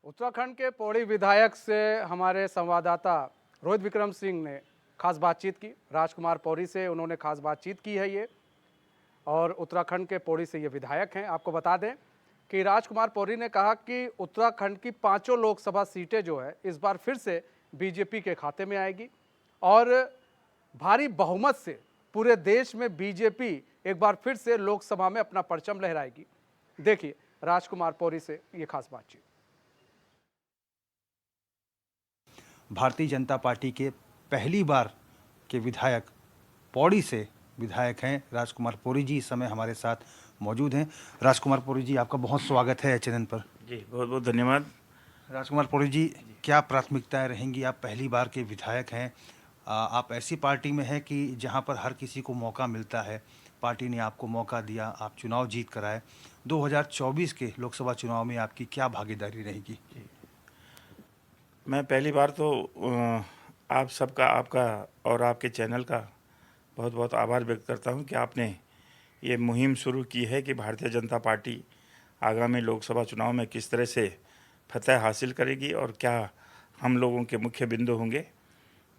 उत्तराखंड के पौड़ी विधायक से हमारे संवाददाता रोहित विक्रम सिंह ने खास बातचीत की। राजकुमार पौड़ी से उन्होंने खास बातचीत की है ये, और उत्तराखंड के पौड़ी से ये विधायक हैं। आपको बता दें कि राजकुमार पौड़ी ने कहा कि उत्तराखंड की 5 लोकसभा सीटें जो है इस बार फिर से बीजेपी के खाते में आएगी और भारी बहुमत से पूरे देश में बीजेपी एक बार फिर से लोकसभा में अपना परचम लहराएगी। देखिए राजकुमार पौड़ी से ये खास बातचीत। भारतीय जनता पार्टी के पहली बार के विधायक पौड़ी से विधायक हैं राजकुमार पौड़ी जी इस समय हमारे साथ मौजूद हैं। राजकुमार पौड़ी जी, आपका बहुत स्वागत है चैनल पर। जी बहुत बहुत धन्यवाद। राजकुमार पौड़ी जी, क्या प्राथमिकताएं रहेंगी? आप पहली बार के विधायक हैं। आप ऐसी पार्टी में हैं कि जहां पर हर किसी को मौका मिलता है। पार्टी ने आपको मौका दिया, आप चुनाव जीत कर आए। 2024 के लोकसभा चुनाव में आपकी क्या भागीदारी रहेगी? मैं पहली बार तो आप सबका, आपका और आपके चैनल का बहुत बहुत आभार व्यक्त करता हूं कि आपने ये मुहिम शुरू की है कि भारतीय जनता पार्टी आगामी लोकसभा चुनाव में किस तरह से फतह हासिल करेगी और क्या हम लोगों के मुख्य बिंदु होंगे।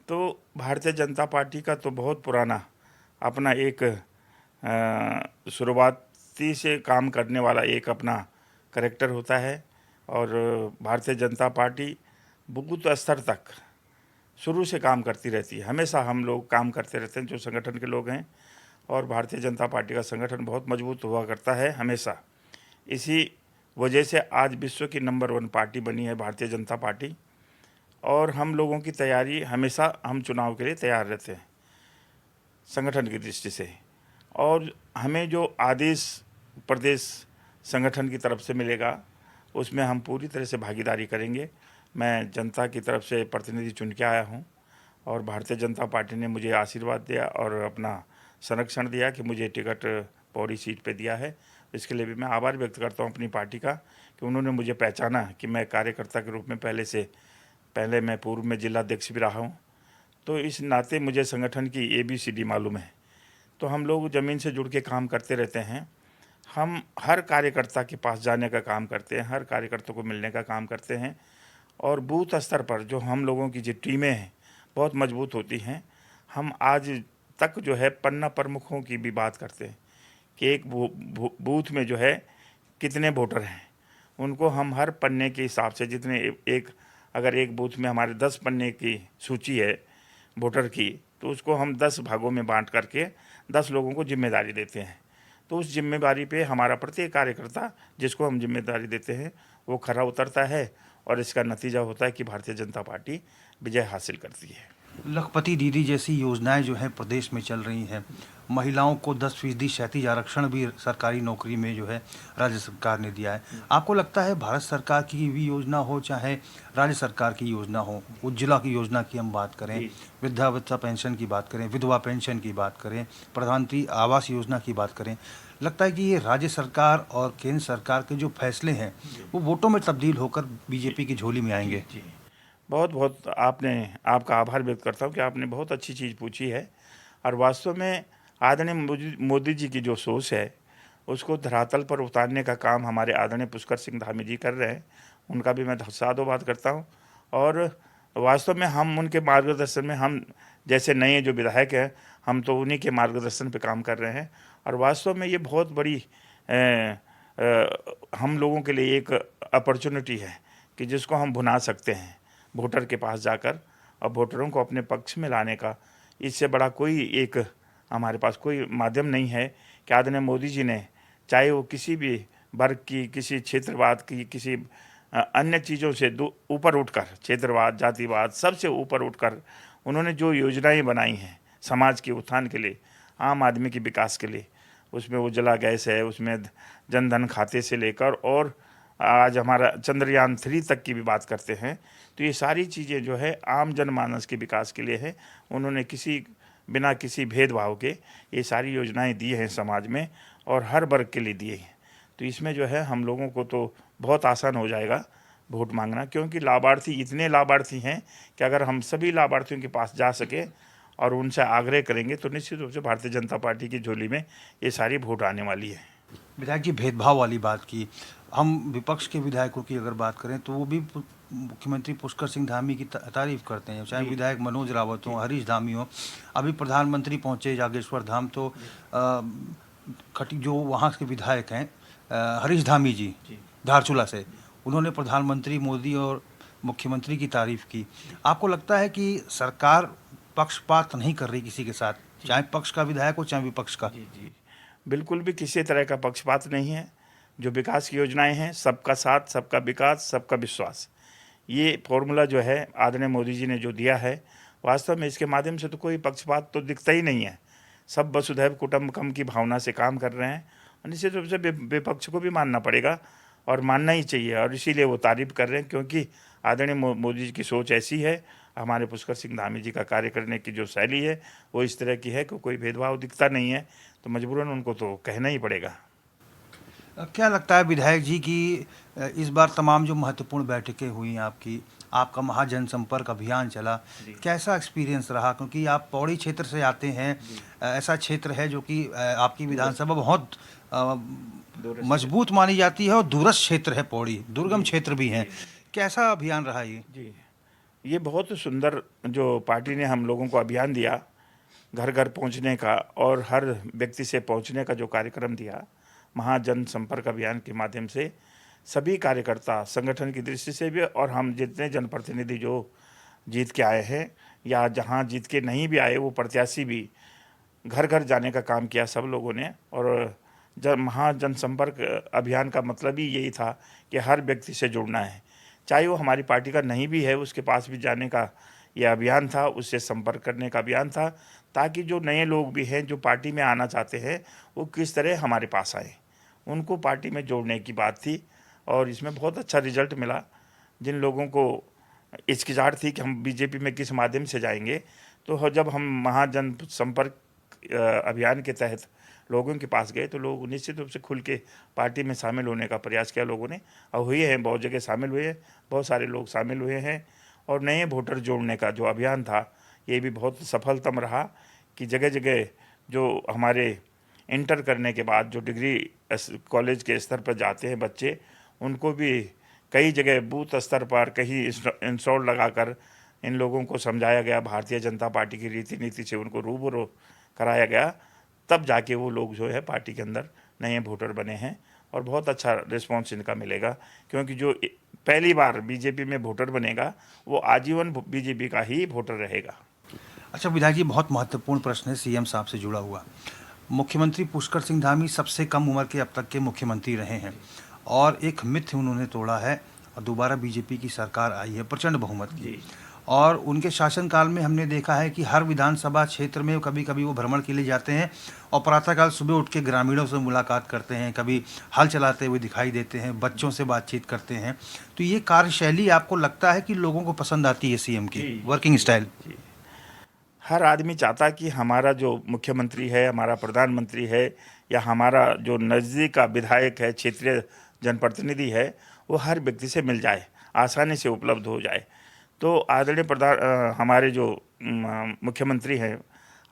तो भारतीय जनता पार्टी का तो बहुत पुराना अपना एक शुरुआती से काम करने वाला एक अपना करैक्टर होता है और भारतीय जनता पार्टी बूथ स्तर तक शुरू से काम करती रहती है। हमेशा हम लोग काम करते रहते हैं जो संगठन के लोग हैं, और भारतीय जनता पार्टी का संगठन बहुत मजबूत हुआ करता है हमेशा। इसी वजह से आज विश्व की नंबर 1 पार्टी बनी है भारतीय जनता पार्टी, और हम लोगों की तैयारी हमेशा, हम चुनाव के लिए तैयार रहते हैं संगठन की दृष्टि से। और हमें जो आदेश प्रदेश संगठन की तरफ से मिलेगा उसमें हम पूरी तरह से भागीदारी करेंगे। मैं जनता की तरफ से प्रतिनिधि चुन के आया हूं और भारतीय जनता पार्टी ने मुझे आशीर्वाद दिया और अपना संरक्षण दिया कि मुझे टिकट पौड़ी सीट पे दिया है। इसके लिए भी मैं आभार व्यक्त करता हूं अपनी पार्टी का कि उन्होंने मुझे पहचाना कि मैं कार्यकर्ता के रूप में पहले मैं पूर्व में जिलाध्यक्ष भी रहा हूँ, तो इस नाते मुझे संगठन की ABCD मालूम है। तो हम लोग ज़मीन से जुड़ के काम करते रहते हैं। हम हर कार्यकर्ता के पास जाने का काम करते हैं, हर कार्यकर्ता को मिलने का काम करते हैं, और बूथ स्तर पर जो हम लोगों की जो टीमें हैं बहुत मजबूत होती हैं। हम आज तक जो है पन्ना प्रमुखों की भी बात करते हैं कि एक बूथ में जो है कितने वोटर हैं, उनको हम हर पन्ने के हिसाब से जितने अगर एक बूथ में हमारे 10 पन्ने की सूची है वोटर की, तो उसको हम 10 भागों में बांट करके 10 लोगों को जिम्मेदारी देते हैं। तो उस जिम्मेदारी पे हमारा प्रत्येक कार्यकर्ता जिसको हम जिम्मेदारी देते हैं वो खरा उतरता है, और इसका नतीजा होता है कि भारतीय जनता पार्टी विजय हासिल करती है। लखपति दीदी जैसी योजनाएं जो है प्रदेश में चल रही हैं। महिलाओं को 10% क्षैतिज आरक्षण भी सरकारी नौकरी में जो है राज्य सरकार ने दिया है। आपको लगता है भारत सरकार की भी योजना हो चाहे राज्य सरकार की योजना हो, उज्ज्वला की योजना की हम बात करें, वृद्धावस्था पेंशन की बात करें, विधवा पेंशन की बात करें, प्रधानमंत्री आवास योजना की बात करें, लगता है कि ये राज्य सरकार और केंद्र सरकार के जो फैसले हैं वो वोटों में तब्दील होकर बीजेपी की झोली में आएंगे? जी, बहुत बहुत आपका आभार व्यक्त करता हूँ कि आपने बहुत अच्छी चीज़ पूछी है। और वास्तव में आदरणीय मोदी जी की जो सोच है उसको धरातल पर उतारने का काम हमारे आदरणीय पुष्कर सिंह धामी जी कर रहे हैं। उनका भी मैं साधुवाद करता हूँ, और वास्तव में हम उनके मार्गदर्शन में, हम जैसे नए जो विधायक हैं हम तो उन्हीं के मार्गदर्शन पे काम कर रहे हैं। और वास्तव में ये बहुत बड़ी हम लोगों के लिए एक अपॉर्चुनिटी है कि जिसको हम भुना सकते हैं वोटर के पास जाकर, और वोटरों को अपने पक्ष में लाने का इससे बड़ा कोई हमारे पास कोई माध्यम नहीं है कि आदरणीय मोदी जी ने, चाहे वो किसी भी वर्ग की, किसी क्षेत्रवाद की, किसी अन्य चीज़ों से ऊपर उठकर, क्षेत्रवाद, जातिवाद, सबसे ऊपर उठकर उन्होंने जो योजनाएं बनाई हैं समाज के उत्थान के लिए, आम आदमी के विकास के लिए, उसमें उज्ज्वला गैस है, उसमें जनधन खाते से लेकर और आज हमारा चंद्रयान 3 तक की भी बात करते हैं। तो ये सारी चीज़ें जो है आम जनमानस के विकास के लिए है। उन्होंने बिना किसी भेदभाव के ये सारी योजनाएं दी हैं समाज में, और हर वर्ग के लिए दिए हैं। तो इसमें जो है हम लोगों को तो बहुत आसान हो जाएगा वोट मांगना, क्योंकि लाभार्थी इतने लाभार्थी हैं कि अगर हम सभी लाभार्थियों के पास जा सके और उनसे आग्रह करेंगे तो निश्चित रूप से भारतीय जनता पार्टी की झोली में ये सारी वोट आने वाली है। विधायक जी, भेदभाव वाली बात की, हम विपक्ष के विधायकों की अगर बात करें तो वो भी मुख्यमंत्री पुष्कर सिंह धामी की तारीफ करते हैं, चाहे विधायक मनोज रावत हो, हरीश धामी हो। अभी प्रधानमंत्री पहुंचे जागेश्वर धाम तो खटी जो वहाँ के विधायक हैं हरीश धामी जी धारचूला से, उन्होंने प्रधानमंत्री मोदी और मुख्यमंत्री की तारीफ की। आपको लगता है कि सरकार पक्षपात नहीं कर रही किसी के साथ, चाहे पक्ष का विधायक हो चाहे विपक्ष का? जी, बिल्कुल भी किसी तरह का पक्षपात नहीं है। जो विकास की योजनाएं हैं, सबका साथ, सबका विकास, सबका विश्वास, ये फॉर्मूला जो है आदरणीय मोदी जी ने जो दिया है, वास्तव में इसके माध्यम से तो कोई पक्षपात तो दिखता ही नहीं है। सब वसुधैव कुटुंबकम की भावना से काम कर रहे हैं और निश्चित रूप से विपक्ष को भी मानना पड़ेगा और मानना ही चाहिए, और इसीलिए वो तारीफ कर रहे हैं, क्योंकि आदरणीय मोदी जी की सोच ऐसी है, हमारे पुष्कर सिंह धामी जी का कार्य करने की जो शैली है वो इस तरह की है कि कोई भेदभाव दिखता नहीं है, तो मजबूरन उनको तो कहना ही पड़ेगा। क्या लगता है विधायक जी कि इस बार तमाम जो महत्वपूर्ण बैठकें हुई आपकी, आपका महाजनसंपर्क अभियान चला, कैसा एक्सपीरियंस रहा? क्योंकि आप पौड़ी क्षेत्र से आते हैं, ऐसा क्षेत्र है जो कि आपकी विधानसभा बहुत मजबूत मानी जाती है और दूरस्थ क्षेत्र है, पौड़ी दुर्गम क्षेत्र भी है। कैसा अभियान रहा ये? जी, ये बहुत सुंदर जो पार्टी ने हम लोगों को अभियान दिया, घर घर पहुंचने का और हर व्यक्ति से पहुंचने का जो कार्यक्रम दिया, महाजन संपर्क अभियान के माध्यम से सभी कार्यकर्ता संगठन की दृष्टि से भी, और हम जितने जनप्रतिनिधि जो जीत के आए हैं या जहां जीत के नहीं भी आए वो प्रत्याशी भी, घर घर जाने का काम किया सब लोगों ने। और जब महाजन संपर्क अभियान का मतलब ही यही था कि हर व्यक्ति से जुड़ना है, चाहे वो हमारी पार्टी का नहीं भी है, उसके पास भी जाने का ये अभियान था, उससे संपर्क करने का अभियान था, ताकि जो नए लोग भी हैं जो पार्टी में आना चाहते हैं वो किस तरह हमारे पास आए, उनको पार्टी में जोड़ने की बात थी। और इसमें बहुत अच्छा रिजल्ट मिला। जिन लोगों को हिचकिचाहट थी कि हम बीजेपी में किस माध्यम से जाएंगे, तो जब हम महाजन संपर्क अभियान के तहत लोगों के पास गए तो लोग निश्चित रूप से खुल के पार्टी में शामिल होने का प्रयास किया लोगों ने, और हुए हैं, बहुत जगह शामिल हुए, बहुत सारे लोग शामिल हुए हैं। और नए वोटर जोड़ने का जो अभियान था ये भी बहुत सफलतम रहा कि जगह जगह जो हमारे इंटर करने के बाद जो डिग्री कॉलेज के स्तर पर जाते हैं बच्चे, उनको भी कई जगह बूथ स्तर पर कहीं इंस्टॉल लगाकर इन लोगों को समझाया गया, भारतीय जनता पार्टी की रीति नीति से उनको रूबरू कराया गया, तब जाके वो लोग जो है पार्टी के अंदर नए वोटर बने हैं। और बहुत अच्छा रिस्पॉन्स इनका मिलेगा, क्योंकि जो पहली बार बीजेपी में वोटर बनेगा वो आजीवन बीजेपी का ही वोटर रहेगा। अच्छा विधायक जी, बहुत महत्वपूर्ण प्रश्न है सीएम साहब से जुड़ा हुआ। मुख्यमंत्री पुष्कर सिंह धामी सबसे कम उम्र के अब तक के मुख्यमंत्री रहे हैं और एक मिथ उन्होंने तोड़ा है और दोबारा बीजेपी की सरकार आई है प्रचंड बहुमत की, और उनके शासनकाल में हमने देखा है कि हर विधानसभा क्षेत्र में कभी कभी वो भ्रमण के लिए जाते हैं और प्रातःकाल सुबह उठ के ग्रामीणों से मुलाकात करते हैं, कभी हल चलाते हुए दिखाई देते हैं, बच्चों से बातचीत करते हैं। तो ये कार्यशैली आपको लगता है कि लोगों को पसंद आती है सीएम की वर्किंग स्टाइल? हर आदमी चाहता कि हमारा जो मुख्यमंत्री है, हमारा प्रधानमंत्री है, या हमारा जो नज़दीक का विधायक है, क्षेत्रीय जनप्रतिनिधि है, वो हर व्यक्ति से मिल जाए, आसानी से उपलब्ध हो जाए। तो आदरणीय हमारे जो मुख्यमंत्री हैं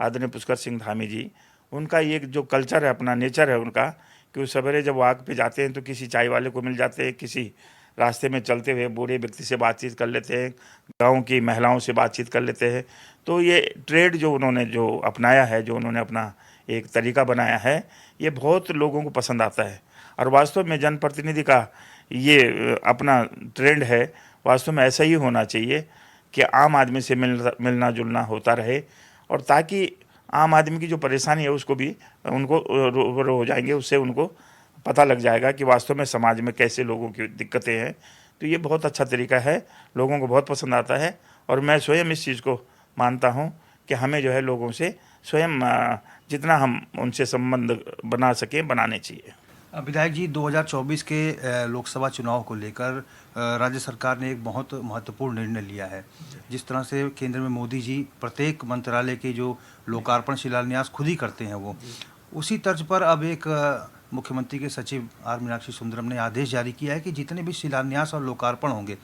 आदरणीय पुष्कर सिंह धामी जी, उनका ये जो कल्चर है, अपना नेचर है उनका, कि वो सवेरे जब वॉक पे जाते हैं तो किसी चाय वाले को मिल जाते हैं, किसी रास्ते में चलते हुए बूढ़े व्यक्ति से बातचीत कर लेते हैं, गांव की महिलाओं से बातचीत कर लेते हैं। तो ये ट्रेड जो उन्होंने जो अपनाया है, जो उन्होंने अपना एक तरीका बनाया है, ये बहुत लोगों को पसंद आता है। और वास्तव में जनप्रतिनिधि का ये अपना ट्रेंड है, वास्तव में ऐसा ही होना चाहिए कि आम आदमी से मिलना जुलना होता रहे, और ताकि आम आदमी की जो परेशानी है उसको भी उनको रूबरू हो जाएंगे, उससे उनको पता लग जाएगा कि वास्तव में समाज में कैसे लोगों की दिक्कतें हैं। तो ये बहुत अच्छा तरीका है, लोगों को बहुत पसंद आता है, और मैं स्वयं इस चीज़ को मानता हूँ कि हमें जो है लोगों से स्वयं जितना हम उनसे संबंध बना सकें बनाने चाहिए। विधायक जी, 2024 के लोकसभा चुनाव को लेकर राज्य सरकार ने एक बहुत महत्वपूर्ण निर्णय लिया है। जिस तरह से केंद्र में मोदी जी प्रत्येक मंत्रालय के जो लोकार्पण शिलान्यास खुद ही करते हैं, वो उसी तर्ज पर अब एक मुख्यमंत्री के सचिव आर मीनाक्षी सुंदरम ने आदेश जारी किया है कि जितने भी शिलान्यास और लोकार्पण होंगे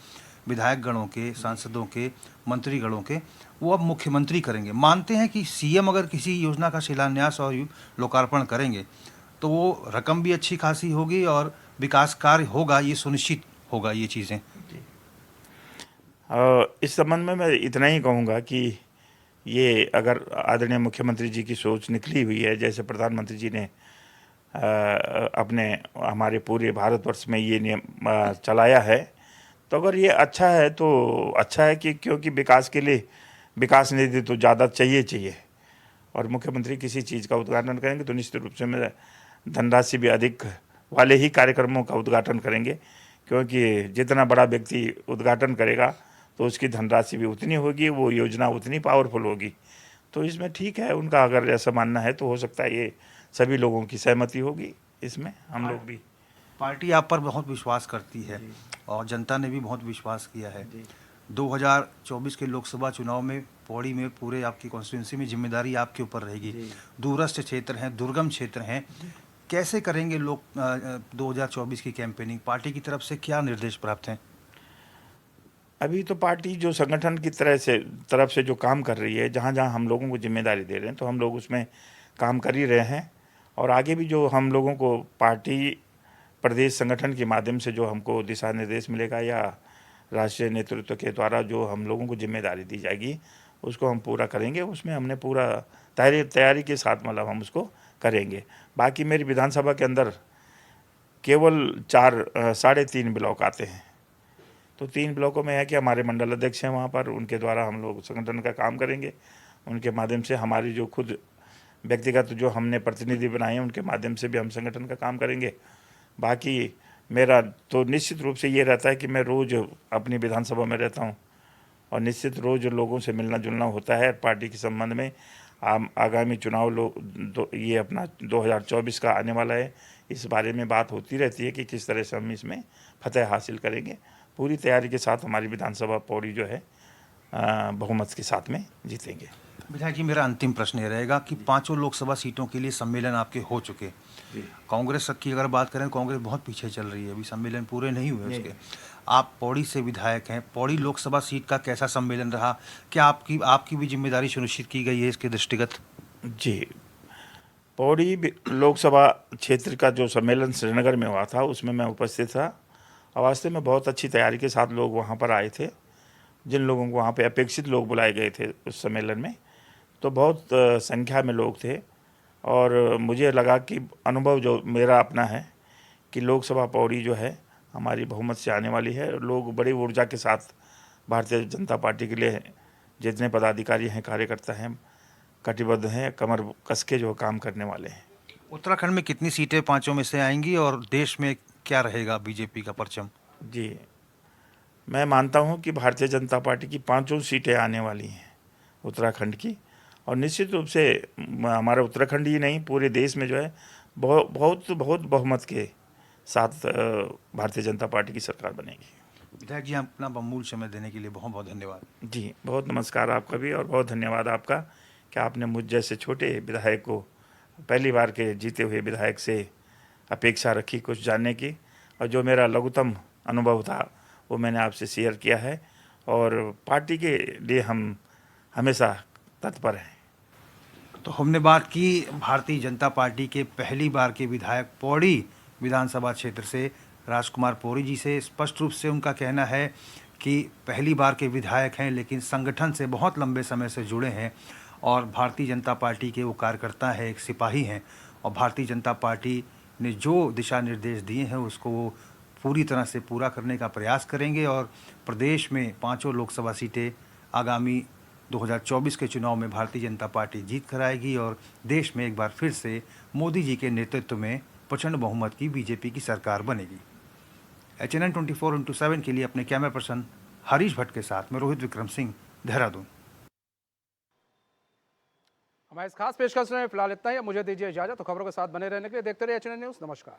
विधायक गणों के, सांसदों के, मंत्री गणों के, वो अब मुख्यमंत्री करेंगे। मानते हैं कि सीएम अगर किसी योजना का शिलान्यास और लोकार्पण करेंगे तो वो रकम भी अच्छी खासी होगी और विकास कार्य होगा, ये सुनिश्चित होगा ये चीज़ें। इस संबंध में मैं इतना ही कहूँगा कि ये अगर आदरणीय मुख्यमंत्री जी की सोच निकली हुई है, जैसे प्रधानमंत्री जी ने अपने हमारे पूरे भारतवर्ष में ये नियम चलाया है, तो अगर ये अच्छा है तो अच्छा है कि क्योंकि विकास के लिए विकास निधि तो ज़्यादा चाहिए और मुख्यमंत्री किसी चीज़ का उद्घाटन करेंगे तो निश्चित रूप से मैं धनराशि भी अधिक वाले ही कार्यक्रमों का उद्घाटन करेंगे, क्योंकि जितना बड़ा व्यक्ति उद्घाटन करेगा तो उसकी धनराशि भी उतनी होगी, वो योजना उतनी पावरफुल होगी। तो इसमें ठीक है, उनका अगर ऐसा मानना है तो हो सकता है ये सभी लोगों की सहमति होगी, इसमें हम लोग भी। पार्टी आप पर बहुत विश्वास करती है और जनता ने भी बहुत विश्वास किया है। 2024 के लोकसभा चुनाव में पौड़ी में पूरे आपकी कॉन्स्टिट्यूंसी में जिम्मेदारी आपके ऊपर रहेगी। दूरस्थ क्षेत्र हैं, दुर्गम क्षेत्र हैं, कैसे करेंगे लोग 2024 की कैंपेनिंग? पार्टी की तरफ से क्या निर्देश प्राप्त हैं? अभी तो पार्टी जो संगठन की तरफ से जो काम कर रही है, जहाँ जहाँ हम लोगों को जिम्मेदारी दे रहे हैं तो हम लोग उसमें काम कर ही रहे हैं। और आगे भी जो हम लोगों को पार्टी प्रदेश संगठन के माध्यम से जो हमको दिशा निर्देश मिलेगा या राष्ट्रीय नेतृत्व के द्वारा जो हम लोगों को जिम्मेदारी दी जाएगी, उसको हम पूरा करेंगे। उसमें हमने पूरा तैयारी के साथ मतलब हम उसको करेंगे। बाकी मेरी विधानसभा के अंदर केवल 3.5 ब्लॉक आते हैं, तो 3 ब्लॉकों में है कि हमारे मंडल अध्यक्ष हैं वहाँ पर, उनके द्वारा हम लोग संगठन का काम करेंगे। उनके माध्यम से हमारी जो खुद व्यक्तिगत जो हमने प्रतिनिधि बनाए हैं उनके माध्यम से भी हम संगठन का काम करेंगे। बाकी मेरा तो निश्चित रूप से ये रहता है कि मैं रोज़ अपनी विधानसभा में रहता हूँ और निश्चित रोज़ लोगों से मिलना जुलना होता है पार्टी के संबंध में। आगामी चुनाव ये अपना 2024 का आने वाला है, इस बारे में बात होती रहती है कि किस तरह से हम इसमें फतह हासिल करेंगे। पूरी तैयारी के साथ हमारी विधानसभा पौड़ी जो है बहुमत के साथ में जीतेंगे। विधायक जी, मेरा अंतिम प्रश्न ये रहेगा कि 5 लोकसभा सीटों के लिए सम्मेलन आपके हो चुके। कांग्रेस की अगर बात करें, कांग्रेस बहुत पीछे चल रही है, अभी सम्मेलन पूरे नहीं हुए उसके। आप पौड़ी से विधायक हैं, पौड़ी लोकसभा सीट का कैसा सम्मेलन रहा? क्या आपकी भी जिम्मेदारी सुनिश्चित की गई है इसके दृष्टिगत? जी, पौड़ी लोकसभा क्षेत्र का जो सम्मेलन श्रीनगर में हुआ था उसमें मैं उपस्थित था और वास्तव में बहुत अच्छी तैयारी के साथ लोग वहाँ पर आए थे। जिन लोगों को वहाँ पे अपेक्षित लोग बुलाए गए थे उस सम्मेलन में, तो बहुत संख्या में लोग थे और मुझे लगा कि अनुभव जो मेरा अपना है कि लोकसभा पौड़ी जो है हमारी बहुमत से आने वाली है। लोग बड़ी ऊर्जा के साथ भारतीय जनता पार्टी के लिए जितने पदाधिकारी हैं, कार्यकर्ता हैं, कटिबद्ध हैं, कमर कस के जो काम करने वाले हैं। उत्तराखंड में कितनी सीटें 5 में से आएंगी और देश में क्या रहेगा बीजेपी का परचम? जी, मैं मानता हूं कि भारतीय जनता पार्टी की 5 सीटें आने वाली हैं उत्तराखंड की, और निश्चित रूप से हमारा उत्तराखंड ही नहीं पूरे देश में जो है बहुत बहुमत के साथ भारतीय जनता पार्टी की सरकार बनेगी। विधायक जी, अपना बहुमूल्य समय देने के लिए बहुत बहुत धन्यवाद। जी, बहुत नमस्कार आपका भी और बहुत धन्यवाद आपका कि आपने मुझ जैसे छोटे विधायक को, पहली बार के जीते हुए विधायक से अपेक्षा रखी कुछ जानने की, और जो मेरा लघुतम अनुभव था वो मैंने आपसे शेयर किया है और पार्टी के लिए हम हमेशा तत्पर हैं। तो हमने बात की भारतीय जनता पार्टी के पहली बार के विधायक पौड़ी विधानसभा क्षेत्र से राजकुमार पौड़ी जी से। स्पष्ट रूप से उनका कहना है कि पहली बार के विधायक हैं लेकिन संगठन से बहुत लंबे समय से जुड़े हैं और भारतीय जनता पार्टी के वो कार्यकर्ता हैं, एक सिपाही हैं और भारतीय जनता पार्टी ने जो दिशा निर्देश दिए हैं उसको वो पूरी तरह से पूरा करने का प्रयास करेंगे और प्रदेश में 5 लोकसभा सीटें आगामी 2024 के चुनाव में भारतीय जनता पार्टी जीत कर आएगी और देश में एक बार फिर से मोदी जी के नेतृत्व में प्रचंड बहुमत की बीजेपी की सरकार बनेगी। HNN 24/7 के लिए अपने कैमरा पर्सन हरीश भट्ट के साथ में रोहित विक्रम सिंह, देहरादून। हमारे इस खास पेशकश में फिलहाल इतना ही। मुझे दीजिए इजाजत। तो खबरों के साथ बने रहने के लिए देखते रहिए HNN न्यूज़। नमस्कार।